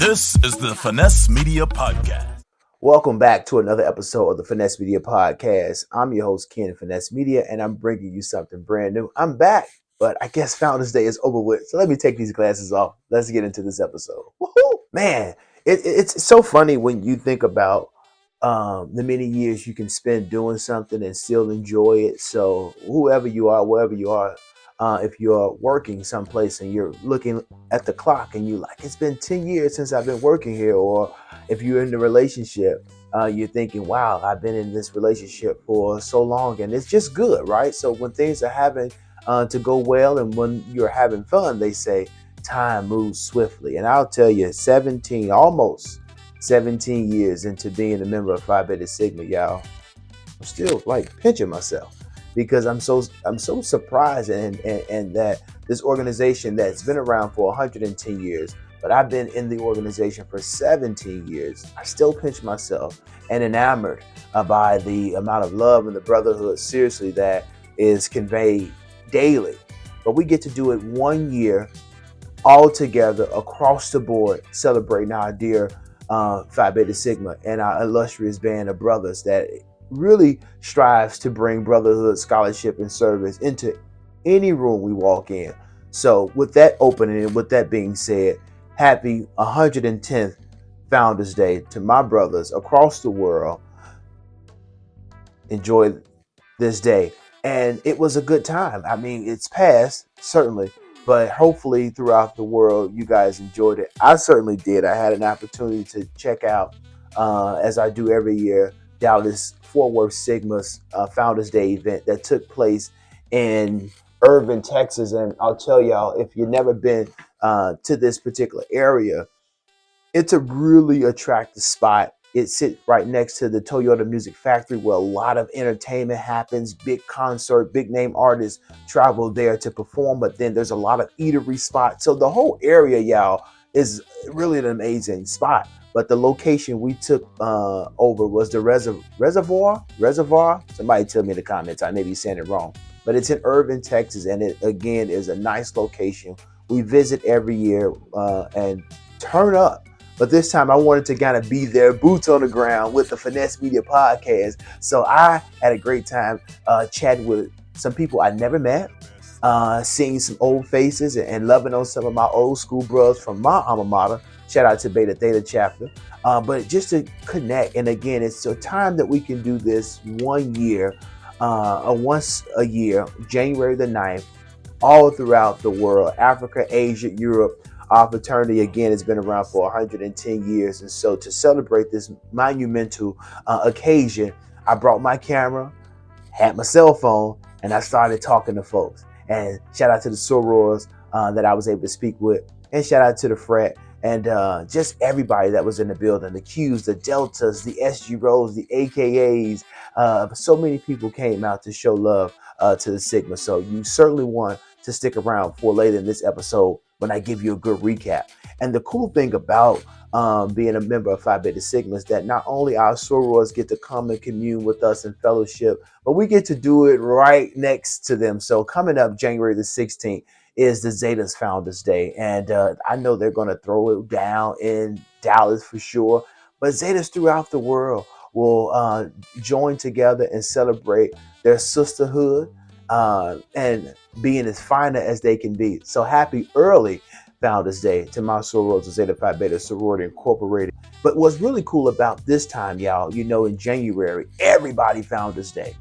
This is the Finesse Media Podcast. Welcome back to another episode of the Finesse Media Podcast. I'm your host, Ken, Finesse Media, and I'm bringing you something brand new. I'm back, but I guess Founders Day is over with. So let me take these glasses off. Let's get into this episode. Woohoo! Man, it's so funny when you think about the many years you can spend doing something and still enjoy it. So whoever you are, wherever you are, if you're working someplace and you're looking at the clock and you're like, it's been 10 years since I've been working here. Or if you're in a relationship, you're thinking, wow, I've been in this relationship for so long, and it's just good, right? So when things are having to go well and when you're having fun, they say time moves swiftly. And I'll tell you, almost 17 years into being a member of Phi Beta Sigma, y'all, I'm still like pinching myself because I'm so surprised and that this organization that's been around for 110 years, but I've been in the organization for 17 years. I still pinch myself and enamored by the amount of love and the brotherhood, seriously, that is conveyed daily. But we get to do it 1 year all together across the board, celebrating our dear Phi Beta Sigma and our illustrious band of brothers that really strives to bring brotherhood, scholarship, and service into any room we walk in. So with that opening and with that being said, happy 110th Founders Day to my brothers across the world. Enjoy this day. And it was a good time. I mean, it's past, certainly, but hopefully throughout the world, you guys enjoyed it. I certainly did. I had an opportunity to check out, as I do every year, Dallas Fort Worth Sigma's Founders Day event that took place in Irving, Texas. And I'll tell y'all, if you've never been to this particular area, it's a really attractive spot. It sits right next to the Toyota Music Factory, where a lot of entertainment happens. Big concert, big name artists travel there to perform, but then there's a lot of eatery spots. So the whole area, y'all, is really an amazing spot. But the location we took over was the reservoir. Somebody tell me in the comments. I may be saying it wrong, but it's in Irving, Texas, and it again is a nice location. We visit every year and turn up. But this time I wanted to kind of be there, boots on the ground with the Finesse Media Podcast. So I had a great time chatting with some people I never met, seeing some old faces and loving on some of my old school bros from my alma mater. Shout out to Beta Theta chapter. But just to connect. And again, it's a time that we can do this 1 year, once a year, January the 9th, all throughout the world, Africa, Asia, Europe. Our fraternity, again, has been around for 110 years. And so to celebrate this monumental occasion, I brought my camera, had my cell phone, and I started talking to folks. And shout out to the sorors that I was able to speak with. And shout out to the frat and just everybody that was in the building, the Qs, the Deltas, the SG Rows, the AKAs. So many people came out to show love to the Sigma. So you certainly want to stick around for later in this episode when I give you a good recap. And the cool thing about being a member of Phi Beta Sigma is that not only our sorors get to come and commune with us in fellowship, but we get to do it right next to them. So coming up January the 16th is the Zeta's Founders Day. And I know they're going to throw it down in Dallas for sure. But Zetas throughout the world will join together and celebrate their sisterhood and being as finer as they can be. So happy early Founders Day to my sorors of Zeta Phi Beta Sorority Incorporated. But what's really cool about this time, y'all, you know, in January, everybody Founders Day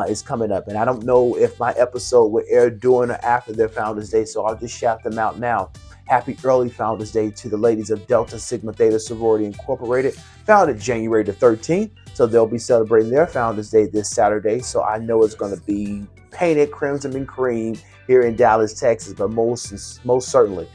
is coming up. And I don't know if my episode will air during or after their Founders Day, so I'll just shout them out now. Happy early Founders Day to the ladies of Delta Sigma Theta Sorority Incorporated, founded January the 13th. So they'll be celebrating their Founders Day this Saturday. So I know it's going to be painted crimson and cream here in Dallas, Texas, but most certainly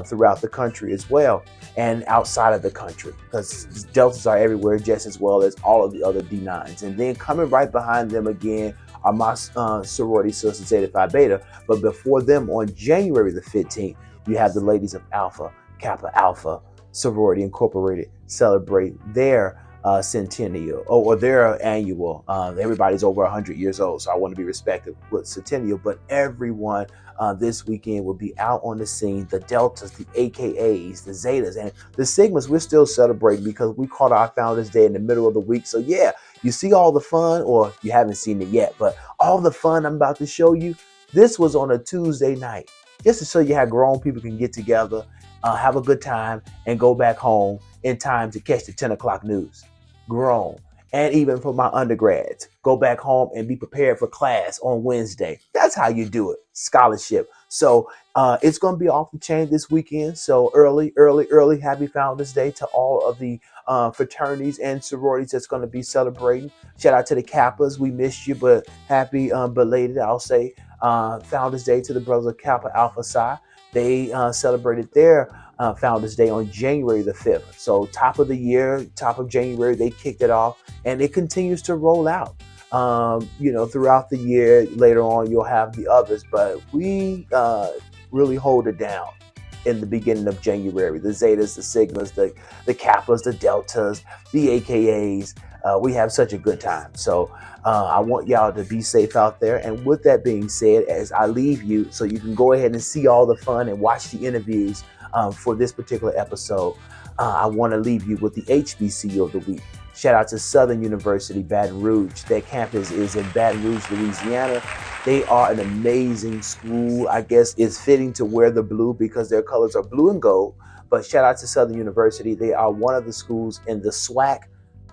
throughout the country as well and outside of the country, because Deltas are everywhere just as well as all of the other D9s. And then coming right behind them again are my sorority sisters, Zeta Phi Beta. But before them, on January the 15th, you have the ladies of Alpha Kappa Alpha Sorority Incorporated celebrate their centennial or their annual. Everybody's over 100 years old, so I want to be respected with centennial. But everyone this weekend will be out on the scene. The Deltas, the AKAs, the Zetas, and the Sigmas. We're still celebrating because we caught our Founders Day in the middle of the week. So yeah, you see all the fun, or you haven't seen it yet, but all the fun I'm about to show you. This was on a Tuesday night, just to show you how grown people can get together, have a good time, and go back home in time to catch the 10 o'clock news. Grown. And even for my undergrads, go back home and be prepared for class on Wednesday. That's how you do it. Scholarship. So it's going to be off the chain this weekend. So early happy Founders Day to all of the fraternities and sororities that's going to be celebrating. Shout out to the Kappas. We missed you, but happy belated, I'll say, Founders Day to the brothers of Kappa Alpha Psi. They celebrated their Founders Day on January the 5th. So top of the year, top of January, they kicked it off, and it continues to roll out. Throughout the year, later on, you'll have the others, but we really hold it down in the beginning of January. The Zetas, the Sigmas, the Kappas, the Deltas, the AKAs. We have such a good time. So I want y'all to be safe out there. And with that being said, as I leave you, so you can go ahead and see all the fun and watch the interviews for this particular episode, I want to leave you with the HBCU of the week. Shout out to Southern University Baton Rouge. Their campus is in Baton Rouge, Louisiana. They are an amazing school. I guess it's fitting to wear the blue because their colors are blue and gold. But shout out to Southern University. They are one of the schools in the SWAC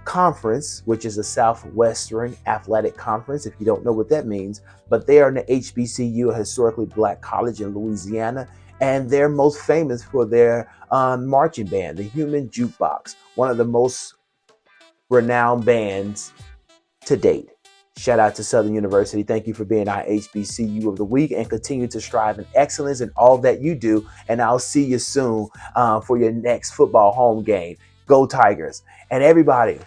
Conference, which is a Southwestern Athletic Conference, if you don't know what that means. But they are in the HBCU, a historically black college in Louisiana. And they're most famous for their marching band, the Human Jukebox, one of the most renowned bands to date. Shout out to Southern University. Thank you for being our HBCU of the week, and continue to strive in excellence in all that you do. And I'll see you soon for your next football home game. Go Tigers. And everybody,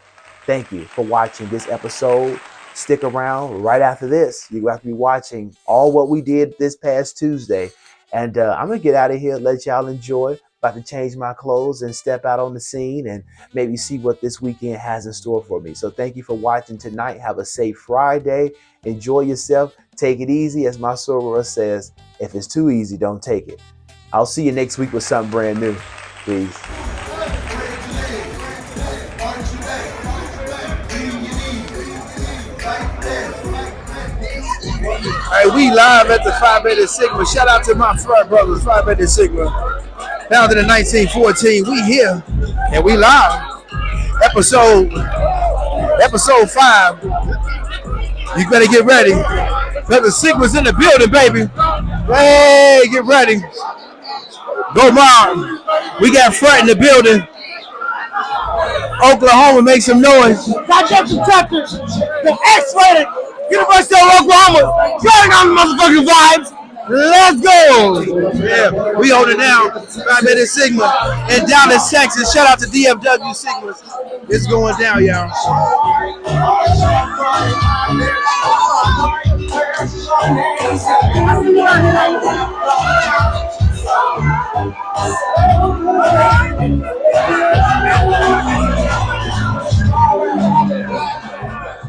thank you for watching this episode. Stick around. Right after this, you have to be watching all what we did this past Tuesday. And I'm going to get out of here, let y'all enjoy. About to change my clothes and step out on the scene and maybe see what this weekend has in store for me. So thank you for watching tonight. Have a safe Friday. Enjoy yourself. Take it easy. As my soror says, if it's too easy, don't take it. I'll see you next week with something brand new. Peace. All right, we live at the Phi Beta Sigma. Shout out to my frat brothers, Phi Beta Sigma. Founded in 1914. We here and we live. Episode 5. You better get ready. Let the Sigmas in the building, baby. Hey, get ready. Go Mom. We got Frat in the building. Oklahoma, make some noise. Goddamn Kentucky, the X-rated University of Oklahoma, going on the motherfucking vibes. Let's go! Yeah, we hold it down. Phi Beta Sigma in Dallas, Texas. Shout out to DFW Sigmas. It's going down, y'all.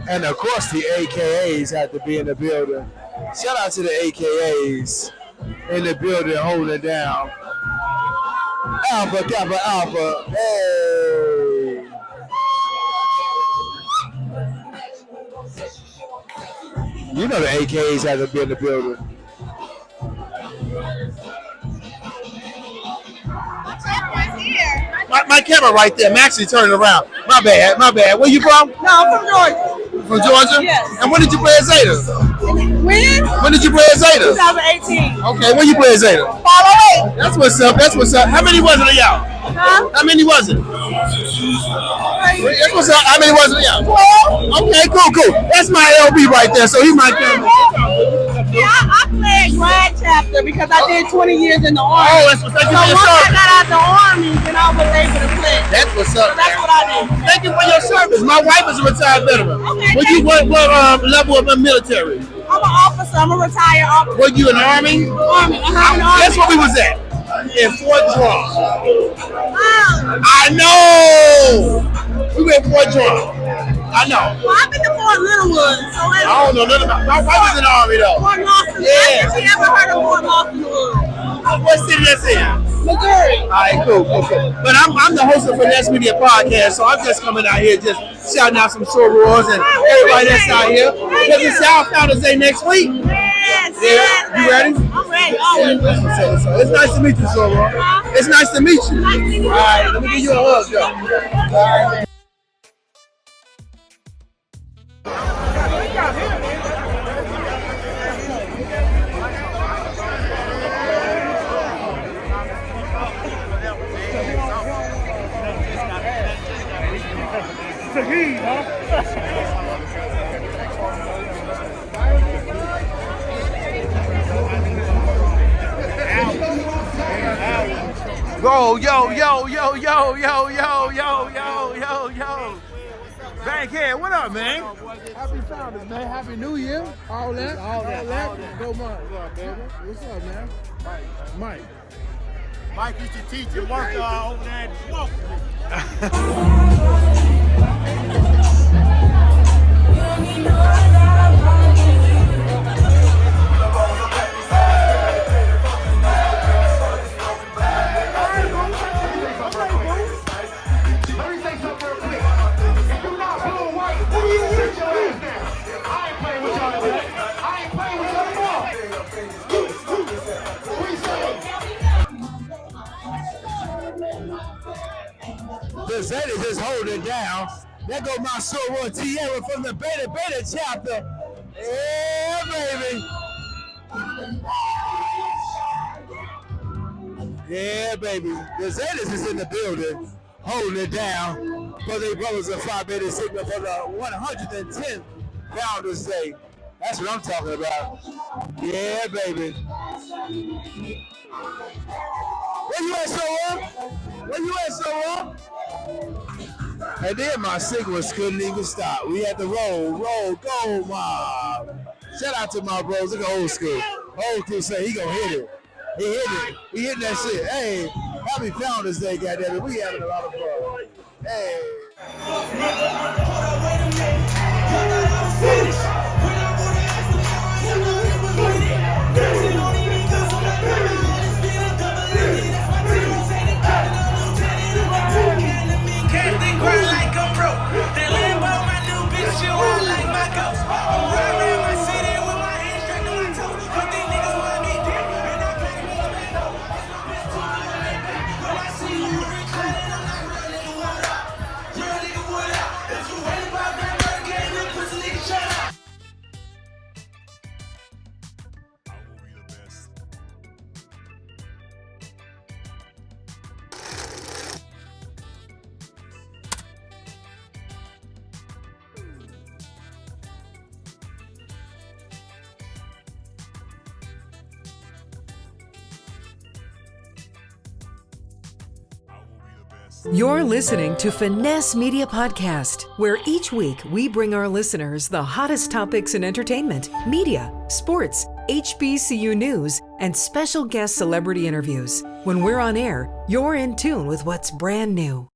And of course, the AKAs have to be in the building. Shout out to the AKAs in the building holding it down. Alpha, Kappa, Alpha. Hey. You know the AKAs have to be in the building. My camera right there. I'm actually turning around. My bad. Where you from? No, I'm from Georgia. From Georgia? Yes. And when did you play at Zeta? When? When did you play at Zeta? 2018. Okay, when you play at Zeta? 508. That's what's up. How many was it of y'all? Huh? How many was it? That's what's up. How many was it of y'all? 12. Okay, cool. That's my LB right there, so he might come. Yeah, I played grad chapter because I did 20 years in the Army. Oh, that's what's up. So once I got out the Army, then I was able to play. That's what's up. So that's what I did. Thank you for your service. My wife is a retired veteran. Okay, What level of the military? I'm an officer. I'm a retired officer. Were you in the Army? Army. Guess where we was at? In Fort Drum. Oh. I know. We been for a drunk? I know. Well, I've been to Fort Littlewood, so I don't know nothing about. My wife is in the Army though. Fort Lawson. Yeah. I guess you ever heard of Fort Lawson Wood? What city that's in? Missouri. All right, cool. But I'm the host of Finesse Media Podcast, so I'm just coming out here just shouting out some sorors and everybody that's out here. Because it's South Founders Day next week. Yes. Yeah, you ready? I'm ready. Always. So it's nice to meet you, soror. It's nice to meet you. Nice to meet you. All right, let me give you a hug, though. All right. Go, yo. Bankhead, what up, man? Happy Founders, man. Happy New Year. All that. Go, Mike. What's up, man? Mike. Mike used to teach and work over there at Smoke. The Zeta just holding it down. There go my soror Tierra from the Beta chapter. Yeah, baby. Yeah, baby. The Zetas is in the building, holding it down for their brothers of Phi Beta Sigma for the 110th Founders Day. That's what I'm talking about. Yeah, baby. Where you at, soror? And then my Sigmas couldn't even stop. We had to roll, go, mob. Shout out to my bros. Look at old school. Old school say he gonna hit it. He hit it. He hitting that shit. Hey, happy Founders Day, goddammit. We having a lot of fun. Hey. You're listening to Finesse Media Podcast, where each week we bring our listeners the hottest topics in entertainment, media, sports, HBCU news, and special guest celebrity interviews. When we're on air, you're in tune with what's brand new.